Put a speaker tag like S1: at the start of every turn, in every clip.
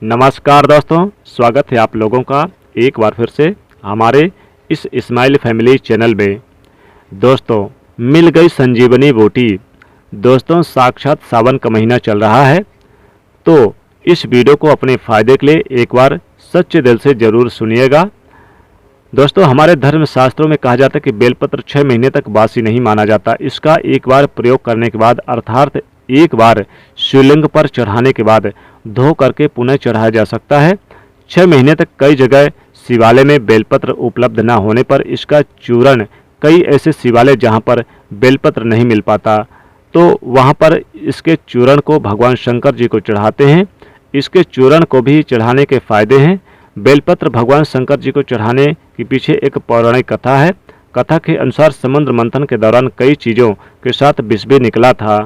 S1: नमस्कार दोस्तों, स्वागत है आप लोगों का एक बार फिर से हमारे इस इस्माइल फैमिली चैनल में। दोस्तों, मिल गई संजीवनी बूटी। दोस्तों, साक्षात सावन का महीना चल रहा है, तो इस वीडियो को अपने फ़ायदे के लिए एक बार सच्चे दिल से ज़रूर सुनिएगा। दोस्तों, हमारे धर्म शास्त्रों में कहा जाता है कि बेलपत्र 6 महीने तक बासी नहीं माना जाता। इसका एक बार प्रयोग करने के बाद अर्थात एक बार शिवलिंग पर चढ़ाने के बाद धो करके पुनः चढ़ाया जा सकता है। 6 महीने तक कई जगह शिवालय में बेलपत्र उपलब्ध न होने पर इसका चूर्ण, कई ऐसे शिवालय जहां पर बेलपत्र नहीं मिल पाता, तो वहां पर इसके चूर्ण को भगवान शंकर जी को चढ़ाते हैं। इसके चूर्ण को भी चढ़ाने के फायदे हैं। बेलपत्र भगवान शंकर जी को चढ़ाने के पीछे एक पौराणिक कथा है। कथा के अनुसार समुद्र मंथन के दौरान कई चीज़ों के साथ विष भी निकला था।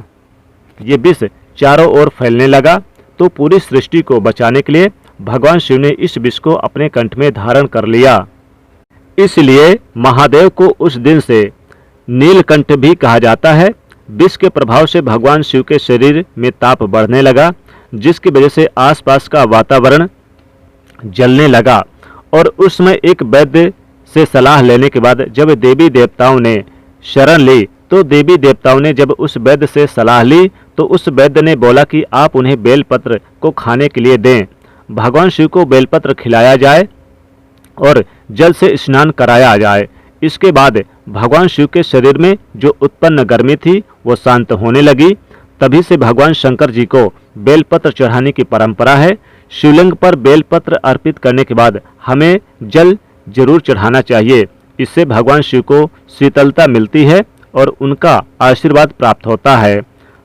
S1: ये विष चारों ओर फैलने लगा, तो पूरी सृष्टि को बचाने के लिए भगवान शिव ने इस विष को अपने कंठ में धारण कर लिया। इसलिए महादेव को उस दिन से नीलकंठ भी कहा जाता है। विष के प्रभाव से भगवान शिव के शरीर में ताप बढ़ने लगा, जिसकी वजह से आसपास का वातावरण जलने लगा। और उस समय एक वैद्य से सलाह लेने के बाद जब देवी देवताओं ने शरण ली, तो देवी देवताओं ने जब उस वैद्य से सलाह ली, तो उस वैद्य ने बोला कि आप उन्हें बेलपत्र को खाने के लिए दें। भगवान शिव को बेलपत्र खिलाया जाए और जल से स्नान कराया जाए। इसके बाद भगवान शिव के शरीर में जो उत्पन्न गर्मी थी वो शांत होने लगी। तभी से भगवान शंकर जी को बेलपत्र चढ़ाने की परंपरा है। शिवलिंग पर बेलपत्र अर्पित करने के बाद हमें जल जरूर चढ़ाना चाहिए। इससे भगवान शिव को शीतलता मिलती है और उनका आशीर्वाद प्राप्त होता है।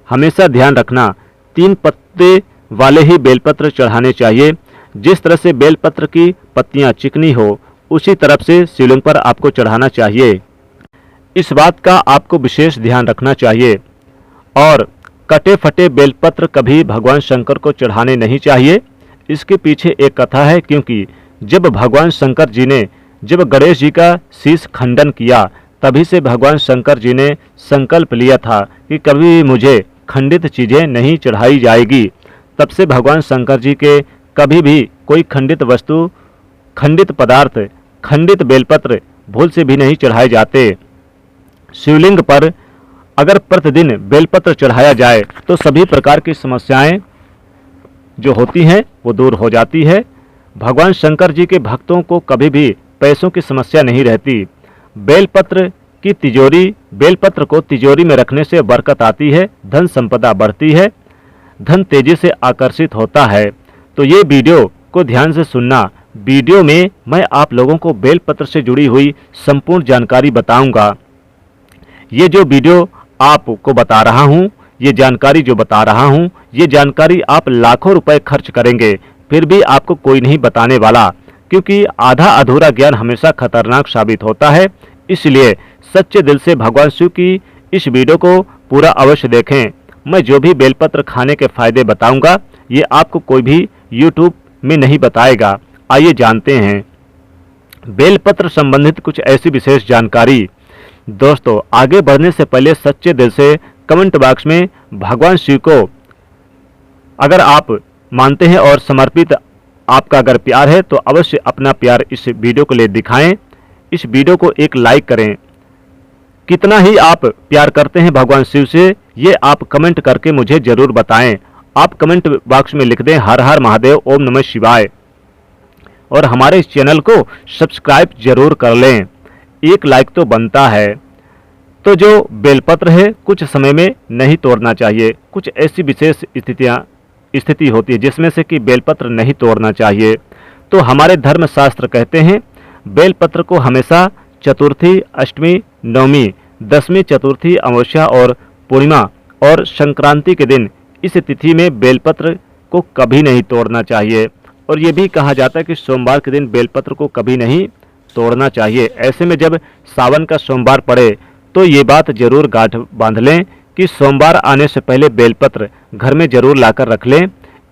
S1: हमेशा ध्यान रखना, 3 पत्ते वाले ही बेलपत्र चढ़ाने चाहिए। जिस तरह से बेलपत्र की पत्तियां चिकनी हो, उसी तरफ से शिवलिंग पर आपको चढ़ाना चाहिए। इस बात का आपको विशेष ध्यान रखना चाहिए। और कटे फटे बेलपत्र कभी भगवान शंकर को चढ़ाने नहीं चाहिए। इसके पीछे एक कथा है, क्योंकि जब भगवान शंकर जी ने जब गणेश जी का शीश खंडन किया, तभी से भगवान शंकर जी ने संकल्प लिया था कि कभी भी मुझे खंडित चीज़ें नहीं चढ़ाई जाएगी। तब से भगवान शंकर जी के कभी भी कोई खंडित वस्तु, खंडित पदार्थ, खंडित बेलपत्र भूल से भी नहीं चढ़ाए जाते। शिवलिंग पर अगर प्रतिदिन बेलपत्र चढ़ाया जाए तो सभी प्रकार की समस्याएं जो होती हैं वो दूर हो जाती है। भगवान शंकर जी के भक्तों को कभी भी पैसों की समस्या नहीं रहती। बेलपत्र को तिजोरी में रखने से बरकत आती है, धन संपदा बढ़ती है, धन तेजी से आकर्षित होता है। तो ये वीडियो को ध्यान से सुनना। वीडियो में मैं आप लोगों को बेलपत्र से जुड़ी हुई संपूर्ण जानकारी बताऊंगा। ये जो वीडियो आपको बता रहा हूँ, ये जानकारी जो बता रहा हूँ, ये जानकारी आप लाखों रुपए खर्च करेंगे फिर भी आपको कोई नहीं बताने वाला, क्योंकि आधा अधूरा ज्ञान हमेशा खतरनाक साबित होता है। इसलिए सच्चे दिल से भगवान शिव की इस वीडियो को पूरा अवश्य देखें। मैं जो भी बेलपत्र खाने के फायदे बताऊंगा, ये आपको कोई भी यूट्यूब में नहीं बताएगा। आइए जानते हैं बेलपत्र संबंधित कुछ ऐसी विशेष जानकारी। दोस्तों, आगे बढ़ने से पहले सच्चे दिल से कमेंट बॉक्स में भगवान शिव को अगर आप मानते हैं और समर्पित आपका अगर प्यार है, तो अवश्य अपना प्यार इस वीडियो को ले दिखाएं। इस वीडियो को एक लाइक करें। कितना ही आप प्यार करते हैं भगवान शिव से, ये आप कमेंट करके मुझे जरूर बताएं। आप कमेंट बॉक्स में लिख दें हर हर महादेव, ओम नमः शिवाय, और हमारे इस चैनल को सब्सक्राइब जरूर कर लें। एक लाइक तो बनता है। तो जो बेलपत्र है कुछ समय में नहीं तोड़ना चाहिए। कुछ ऐसी विशेष स्थिति होती है जिसमें से कि बेलपत्र नहीं तोड़ना चाहिए। तो हमारे धर्म शास्त्र कहते हैं बेलपत्र को हमेशा चतुर्थी, अष्टमी, नवमी, दसवीं, चतुर्थी, अमावस्या और पूर्णिमा और संक्रांति के दिन इस तिथि में बेलपत्र को कभी नहीं तोड़ना चाहिए। और ये भी कहा जाता है कि सोमवार के दिन बेलपत्र को कभी नहीं तोड़ना चाहिए। ऐसे में जब सावन का सोमवार पड़े तो ये बात जरूर गांठ बांध लें कि सोमवार आने से पहले बेलपत्र घर में जरूर लाकर रख लें।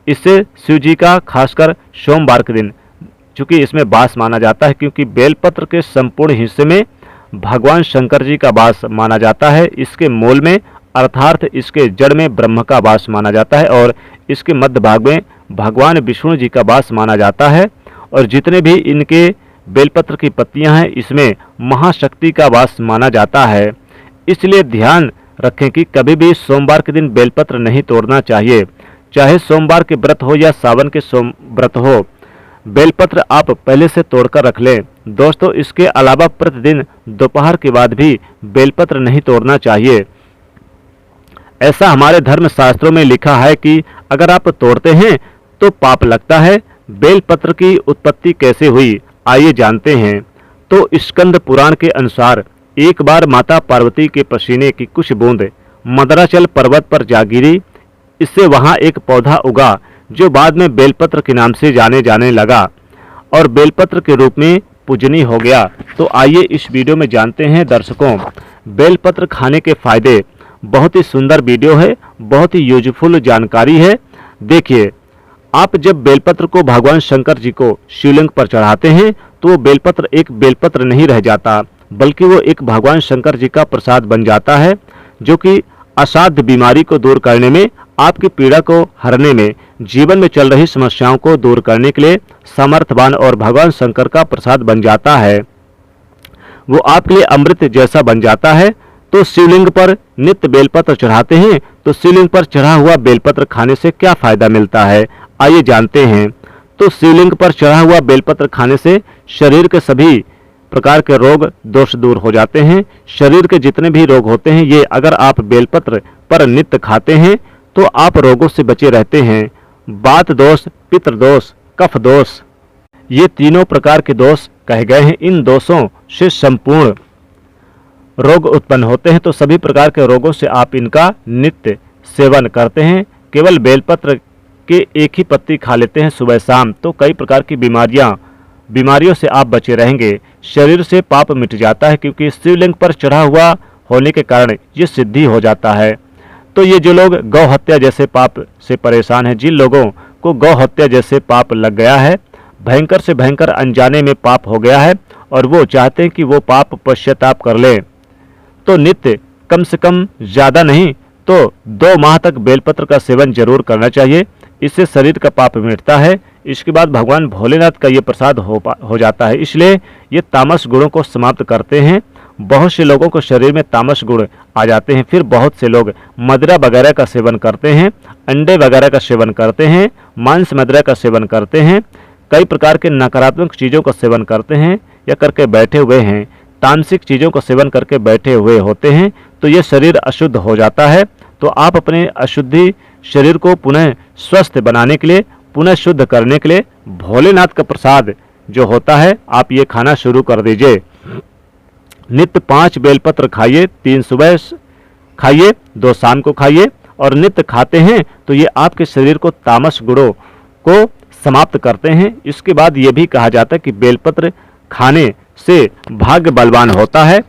S1: इससे शिव जी का खासकर सोमवार के दिन, चूँकि इसमें वास माना जाता है, क्योंकि बेलपत्र के संपूर्ण हिस्से में भगवान शंकर जी का वास माना जाता है। इसके मूल में अर्थात इसके जड़ में ब्रह्म का वास माना जाता है और इसके मध्य भाग में भगवान विष्णु जी का वास माना जाता है और जितने भी इनके बेलपत्र की पत्तियां हैं इसमें महाशक्ति का वास माना जाता है। इसलिए ध्यान रखें कि कभी भी सोमवार के दिन बेलपत्र नहीं तोड़ना चाहिए, चाहे सोमवार के व्रत हो या सावन के सोम व्रत हो। बेलपत्र आप पहले से तोड़कर रख लें। दोस्तों, इसके अलावा प्रतिदिन दोपहर के बाद भी बेलपत्र नहीं तोड़ना चाहिए। ऐसा हमारे धर्म शास्त्रों में लिखा है कि अगर आप तोड़ते हैं तो पाप लगता है। बेलपत्र की उत्पत्ति कैसे हुई, आइए जानते हैं। तो स्कंद पुराण के अनुसार एक बार माता पार्वती के पसीने की कुछ बूंद मदराचल पर्वत पर जा गिरी। इससे वहां एक पौधा उगा जो बाद में बेलपत्र के नाम से जाने लगा और बेलपत्र के रूप में पूजनीय हो गया। तो आइए इस वीडियो में जानते हैं दर्शकों, बेलपत्र खाने के फायदे। बहुत ही सुंदर वीडियो है, बहुत ही यूजफुल जानकारी है। देखिए, आप जब बेलपत्र को भगवान शंकर जी को शिवलिंग पर चढ़ाते हैं तो वो बेलपत्र एक बेलपत्र नहीं रह जाता, बल्कि वो एक भगवान शंकर जी का प्रसाद बन जाता है, जो कि असाध्य बीमारी को दूर करने में, आपकी पीड़ा को हरने में, जीवन में चल रही समस्याओं को दूर करने के लिए समर्थवान और भगवान शंकर का प्रसाद बन जाता है। वो आपके लिए अमृत जैसा बन जाता है। तो शिवलिंग पर नित्य बेलपत्र चढ़ाते हैं तो शिवलिंग पर चढ़ा हुआ बेलपत्र खाने से क्या फायदा मिलता है, आइए जानते हैं। तो शिवलिंग पर चढ़ा हुआ बेलपत्र खाने से शरीर के सभी प्रकार के रोग दोष दूर हो जाते हैं। शरीर के जितने भी रोग होते हैं ये अगर आप बेलपत्र पर नित्य खाते हैं तो आप रोगों से बचे रहते हैं। वात दोष, पित्त दोष, कफ दोष, ये तीनों प्रकार के दोष कहे गए हैं। इन दोषों से संपूर्ण रोग उत्पन्न होते हैं। तो सभी प्रकार के रोगों से आप इनका नित्य सेवन करते हैं। केवल बेलपत्र के एक ही पत्ती खा लेते हैं सुबह शाम तो कई प्रकार की बीमारियों से आप बचे रहेंगे। शरीर से पाप मिट जाता है क्योंकि शिवलिंग पर चढ़ा हुआ होने के कारण ये सिद्धि हो जाता है। तो ये जो लोग गौ हत्या जैसे पाप से परेशान हैं, जिन लोगों को गौ हत्या जैसे पाप लग गया है, भयंकर से भयंकर अनजाने में पाप हो गया है और वो चाहते हैं कि वो पाप पश्चाताप कर ले, तो नित्य कम से कम ज़्यादा नहीं तो 2 माह तक बेलपत्र का सेवन जरूर करना चाहिए। इससे शरीर का पाप मिटता है। इसके बाद भगवान भोलेनाथ का ये प्रसाद हो जाता है। इसलिए ये तामस गुणों को समाप्त करते हैं। बहुत से लोगों को शरीर में तामस गुण आ जाते हैं। फिर बहुत से लोग मदिरा वगैरह का सेवन करते हैं, अंडे वगैरह का सेवन करते हैं, मांस मदिरा का सेवन करते हैं, कई प्रकार के नकारात्मक चीज़ों का सेवन करते हैं या करके बैठे हुए हैं, तामसिक चीज़ों का सेवन करके बैठे हुए होते हैं। तो ये शरीर अशुद्ध हो जाता है। तो आप अपने अशुद्धि शरीर को पुनः स्वस्थ बनाने के लिए, पुनः शुद्ध करने के लिए भोलेनाथ का प्रसाद जो होता है आप ये खाना शुरू कर दीजिए। नित्य 5 बेलपत्र खाइए, 3 सुबह खाइए, 2 शाम को खाइए और नित्य खाते हैं तो ये आपके शरीर को तामस गुणों को समाप्त करते हैं। इसके बाद ये भी कहा जाता है कि बेलपत्र खाने से भाग्य बलवान होता है।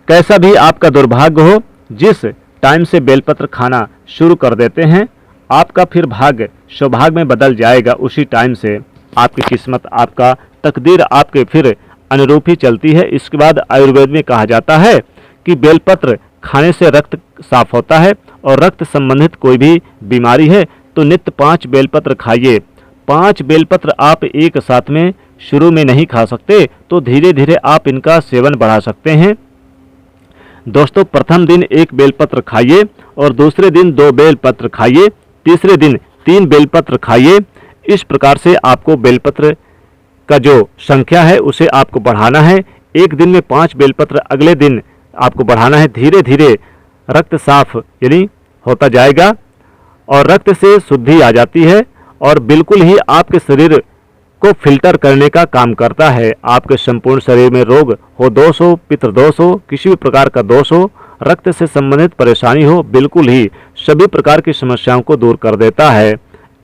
S1: कैसा भी आपका दुर्भाग्य हो, जिस टाइम से बेलपत्र खाना शुरू कर देते हैं आपका फिर भाग्य सौभाग्य में बदल जाएगा। उसी टाइम से आपकी किस्मत, आपका तकदीर आपके फिर अनुरूप ही चलती है। इसके बाद आयुर्वेद में कहा जाता है कि बेलपत्र खाने से रक्त साफ होता है और रक्त संबंधित कोई भी बीमारी है तो नित्य 5 बेलपत्र खाइए। 5 बेलपत्र आप एक साथ में शुरू में नहीं खा सकते तो धीरे धीरे आप इनका सेवन बढ़ा सकते हैं। दोस्तों, प्रथम दिन 1 बेलपत्र खाइए और दूसरे दिन 2 बेलपत्र खाइए, तीसरे दिन 3 बेलपत्र खाइए। इस प्रकार से आपको बेलपत्र का जो संख्या है उसे आपको बढ़ाना है। एक दिन में 5 बेलपत्र, अगले दिन आपको बढ़ाना है। धीरे धीरे रक्त साफ यानी होता जाएगा और रक्त से शुद्धि आ जाती है और बिल्कुल ही आपके शरीर को फिल्टर करने का काम करता है। आपके संपूर्ण शरीर में रोग हो, दोष हो, पितृ दोष हो, किसी भी प्रकार का दोष हो, रक्त से संबंधित परेशानी हो, बिल्कुल ही सभी प्रकार की समस्याओं को दूर कर देता है।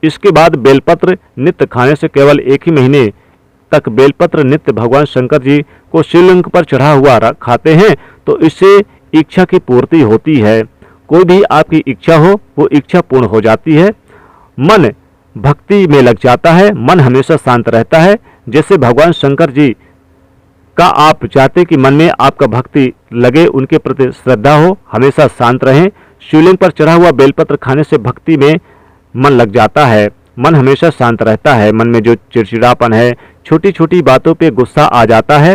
S1: इसके बाद बेलपत्र नित्य खाने से केवल 1 ही महीने तक बेलपत्र नित्य भगवान शंकर जी को शिवलिंग पर चढ़ा हुआ खाते हैं तो इससे इच्छा की पूर्ति होती है। कोई भी आपकी इच्छा हो वो इच्छा पूर्ण हो जाती है। मन भक्ति में लग जाता है, मन हमेशा शांत रहता है। जैसे भगवान शंकर जी का आप चाहते कि मन में आपका भक्ति लगे, उनके प्रति श्रद्धा हो, हमेशा शांत रहें। शिवलिंग पर चढ़ा हुआ बेलपत्र खाने से भक्ति में मन लग जाता है, मन हमेशा शांत रहता है। मन में जो चिड़चिड़ापन है, छोटी छोटी बातों पे गुस्सा आ जाता है,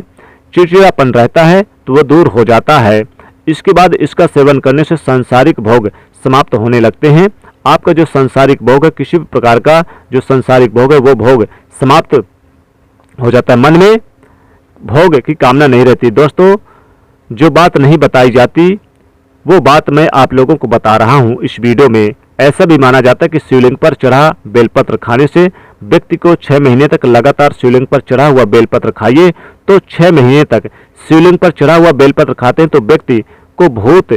S1: चिड़चिड़ापन रहता है, तो वह दूर हो जाता है। इसके बाद इसका सेवन करने से सांसारिक भोग समाप्त होने लगते हैं। आपका जो सांसारिक भोग है, किसी भी प्रकार का जो सांसारिक भोग है, वो भोग समाप्त हो जाता है। मन में भोग की कामना नहीं रहती। दोस्तों, जो बात नहीं बताई जाती वो बात मैं आप लोगों को बता रहा हूं इस वीडियो में। ऐसा भी माना जाता है कि शिवलिंग पर चढ़ा बेलपत्र खाने से व्यक्ति को 6 महीने तक लगातार शिवलिंग पर चढ़ा हुआ बेलपत्र खाइए तो 6 महीने तक शिवलिंग पर चढ़ा हुआ बेलपत्र खाते हैं तो व्यक्ति को भूत,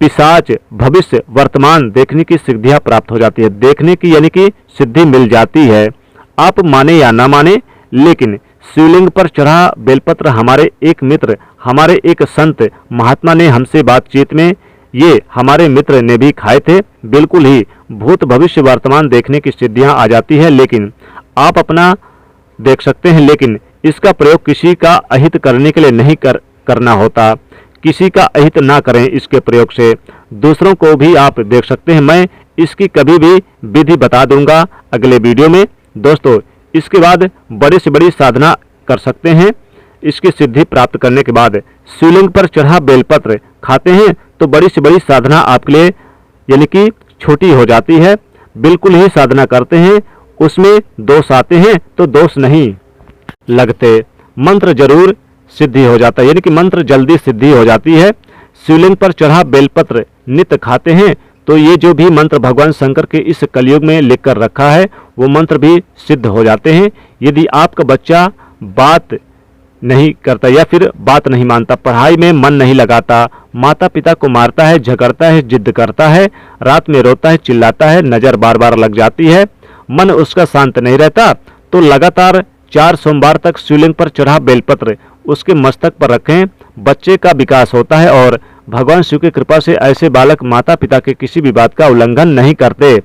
S1: पिशाच, भविष्य, वर्तमान देखने की सिद्धियां प्राप्त हो जाती है। देखने की यानी कि सिद्धि मिल जाती है। आप माने या ना माने, लेकिन शिवलिंग पर चढ़ा बेलपत्र हमारे एक मित्र, हमारे एक संत महात्मा ने हमसे बातचीत में, ये हमारे मित्र ने भी खाए थे। बिल्कुल ही भूत, भविष्य, वर्तमान देखने की सिद्धियां आ जाती है। लेकिन आप अपना देख सकते हैं, लेकिन इसका प्रयोग किसी का अहित करने के लिए नहीं करना होता। किसी का अहित ना करें इसके प्रयोग से। दूसरों को भी आप देख सकते हैं। मैं इसकी कभी भी विधि बता दूंगा अगले वीडियो में। दोस्तों, इसके बाद बड़ी से बड़ी साधना कर सकते हैं। इसकी सिद्धि प्राप्त करने के बाद शिवलिंग पर चढ़ा बेलपत्र खाते हैं तो बड़ी से बड़ी साधना आपके लिए यानी कि छोटी हो जाती है। बिल्कुल ही साधना करते हैं, उसमें दोष आते हैं तो दोष नहीं लगते। मंत्र जरूर सिद्धि हो जाता है, यानी कि मंत्र जल्दी सिद्धि हो जाती है। शिवलिंग पर चढ़ा बेलपत्र नित्य खाते हैं तो ये जो भी मंत्र भगवान शंकर के इस कलयुग में लिख कर रखा है वो मंत्र भी सिद्ध हो जाते हैं। यदि आपका बच्चा बात नहीं करता या फिर बात नहीं मानता, पढ़ाई में मन नहीं लगाता, माता पिता को मारता है, झगड़ता है, जिद करता है, रात में रोता है, चिल्लाता है, नजर बार बार लग जाती है, मन उसका शांत नहीं रहता, तो लगातार 4 सोमवार तक शिवलिंग पर चढ़ा बेलपत्र उसके मस्तक पर रखें। बच्चे का विकास होता है और भगवान शिव की कृपा से ऐसे बालक माता पिता के किसी भी बात का उल्लंघन नहीं करते।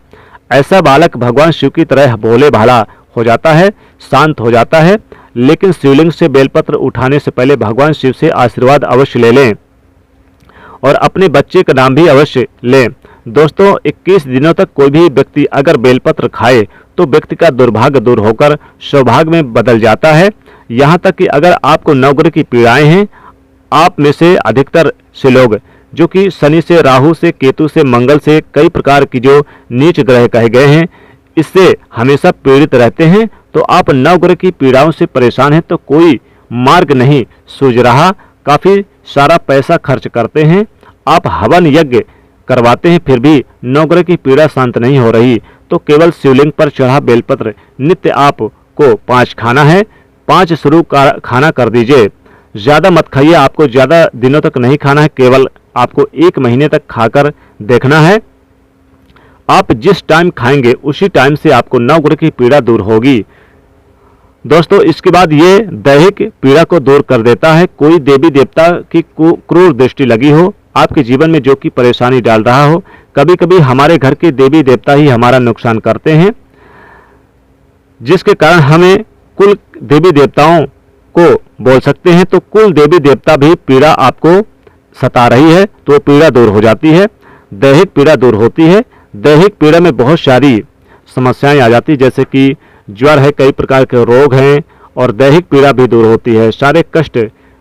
S1: ऐसा बालक भगवान शिव की तरह भोले भाला हो जाता है, शांत हो जाता है। लेकिन शिवलिंग से बेलपत्र उठाने से पहले भगवान शिव से आशीर्वाद अवश्य ले लें और अपने बच्चे का नाम भी अवश्य लें। दोस्तों, 21 दिनों तक कोई भी व्यक्ति अगर बेलपत्र खाए तो व्यक्ति का दुर्भाग्य दूर होकर सौभाग्य में बदल जाता है। यहाँ तक कि अगर आपको नवग्रह की पीड़ाएं हैं, आप में से अधिकतर से लोग जो कि शनि से, राहु से, केतु से, मंगल से, कई प्रकार की जो नीच ग्रह कहे गए हैं, इससे हमेशा पीड़ित रहते हैं, तो आप नवग्रह की पीड़ाओं से परेशान हैं तो कोई मार्ग नहीं सूझ रहा, काफ़ी सारा पैसा खर्च करते हैं, आप हवन यज्ञ करवाते हैं, फिर भी नवग्रह की पीड़ा शांत नहीं हो रही, तो केवल शिवलिंग पर चढ़ा बेलपत्र नित्य आपको 5 खाना है। 5 शुरू खाना कर दीजिए, ज़्यादा मत खाइए। आपको ज़्यादा दिनों तक नहीं खाना है, केवल आपको 1 महीने तक खाकर देखना है। आप जिस टाइम खाएंगे उसी टाइम से आपको नवग्रह की पीड़ा दूर होगी। दोस्तों, इसके बाद ये दैहिक पीड़ा को दूर कर देता है। कोई देवी देवता की क्रूर दृष्टि लगी हो आपके जीवन में, जो कि परेशानी डाल रहा हो, कभी कभी हमारे घर के देवी देवता ही हमारा नुकसान करते हैं, जिसके कारण हमें कुल देवी देवताओं को बोल सकते हैं, तो कुल देवी देवता भी पीड़ा आपको सता रही है तो वो पीड़ा दूर हो जाती है, दैहिक पीड़ा दूर होती है। दैहिक पीड़ा में बहुत सारी समस्याएं आ जाती है, जैसे कि ज्वर है, कई प्रकार के रोग हैं, और दैहिक पीड़ा भी दूर होती है, सारे कष्ट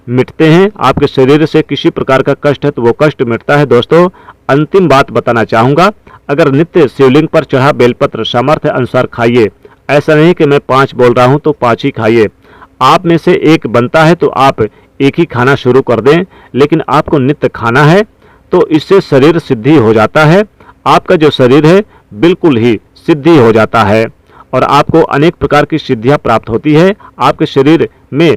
S1: मिटते हैं। आपके शरीर से किसी प्रकार का कष्ट है तो वो कष्ट मिटता है। दोस्तों, अंतिम बात बताना चाहूँगा, अगर नित्य शिवलिंग पर चढ़ा बेलपत्र सामर्थ्य अनुसार खाइए। ऐसा नहीं कि मैं 5 बोल रहा हूँ तो 5 ही खाइए, आप में से एक बनता है तो आप एक ही खाना शुरू कर दें, लेकिन आपको नित्य खाना है तो इससे शरीर सिद्धि हो जाता है। आपका जो शरीर है बिल्कुल ही सिद्धि हो जाता है और आपको अनेक प्रकार की सिद्धियां प्राप्त होती है। आपके शरीर में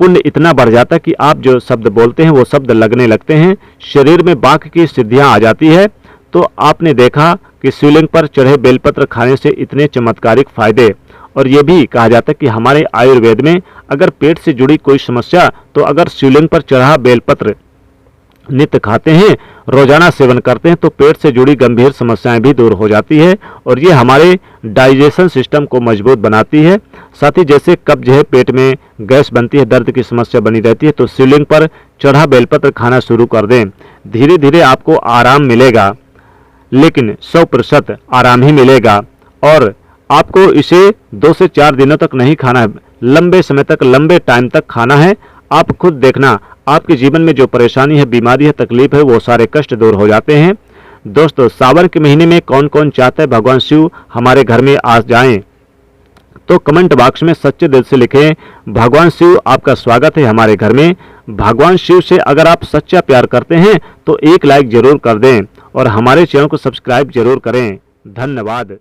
S1: पुण्य इतना बढ़ जाता है कि आप जो शब्द बोलते हैं वो शब्द लगने लगते हैं, शरीर में बाघ की सिद्धियां आ जाती है। तो आपने देखा कि शिवलिंग पर चढ़े बेलपत्र खाने से इतने चमत्कारिक फायदे, और ये भी कहा जाता है कि हमारे आयुर्वेद में अगर पेट से जुड़ी कोई समस्या, तो अगर शिवलिंग पर चढ़ा बेलपत्र नित्य खाते हैं, रोजाना सेवन करते हैं, तो पेट से जुड़ी गंभीर समस्याएं भी दूर हो जाती है और ये हमारे डाइजेशन सिस्टम को मजबूत बनाती है। साथ ही जैसे कब्ज है, पेट में गैस बनती है, दर्द की समस्या बनी रहती है, तो शिवलिंग पर चढ़ा बेलपत्र खाना शुरू कर दें, धीरे धीरे आपको आराम मिलेगा। लेकिन 100% आराम ही मिलेगा। और आपको इसे 2 से 4 दिनों तक नहीं खाना है, लंबे समय तक, लंबे टाइम तक खाना है। आप खुद देखना, आपके जीवन में जो परेशानी है, बीमारी है, तकलीफ है, वो सारे कष्ट दूर हो जाते हैं। दोस्तों, सावन के महीने में कौन कौन चाहता है भगवान शिव हमारे घर में आ जाएं, तो कमेंट बॉक्स में सच्चे दिल से लिखें, भगवान शिव आपका स्वागत है हमारे घर में। भगवान शिव से अगर आप सच्चा प्यार करते हैं तो एक लाइक जरूर कर दें और हमारे चैनल को सब्सक्राइब जरूर करें। धन्यवाद।